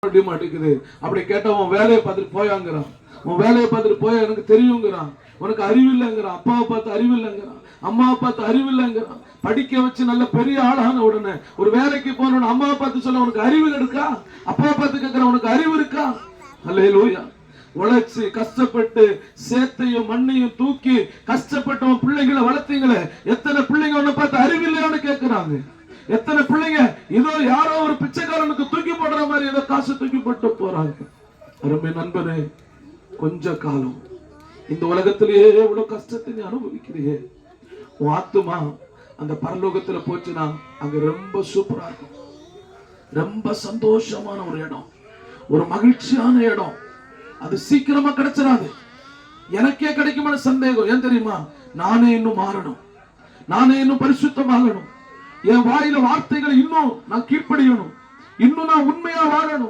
மாட்டேங்குது. அப்படி கேட்டா உன் வேலையை பார்த்துட்டு போயாங்கிறான். உன் வேலையை பார்த்துட்டு போய் எனக்கு தெரியுங்கிறான். உனக்கு அறிவு இல்லைங்கிறான். அப்பாவை பார்த்து அறிவு இல்லைங்கிறான். அம்மாவை பார்த்து அறிவு இல்லைங்கிறான். படிக்க வச்சு நல்ல பெரிய ஆளான உடனே ஒரு வேலைக்கு போன அம்மாவை பார்த்து சொல்ல உனக்கு அறிவு இருக்கா? அப்பாவை பார்த்து கேட்கிற உனக்கு அறிவு இருக்கா? அல்லேலூயா. உழைச்சு கஷ்டப்பட்டு சேத்தையும் மண்ணையும் தூக்கி கஷ்டப்பட்ட பிள்ளைங்களை வளர்த்தீங்களே, எத்தனை பிள்ளைங்க உன்னை பார்த்து அறிவு இல்லையான்னு கேட்கிறாங்க. எத்தனை பிள்ளைங்க இதோ யாரோ ஒரு பிச்சைக்காரனுக்கு தூக்கி போடுற மாதிரி ஏதோ காசு தூக்கி போட்டு போறாங்க. அருமை நண்பனே, கொஞ்ச காலம் இந்த உலகத்திலேயே எவ்வளவு கஷ்டத்தை நீ அனுபவிக்கிறியே, உன் ஆத்துமா அந்த பரலோகத்துல போச்சுன்னா அங்க ரொம்ப சூப்பரா இருக்கும். ரொம்ப சந்தோஷமான ஒரு இடம், ஒரு மகிழ்ச்சியான இடம். அது சீக்கிரமா கிடைச்சிடாது. எனக்கே கிடைக்குமான சந்தேகம். ஏன் தெரியுமா? நானே இன்னும் மாறணும், நானே இன்னும் பரிசுத்தமாகணும், என் வாயில வார்த்தைகளை இன்னும் நான் கீழ்ப்படியணும், இன்னும் நான் உண்மையா வாழணும்.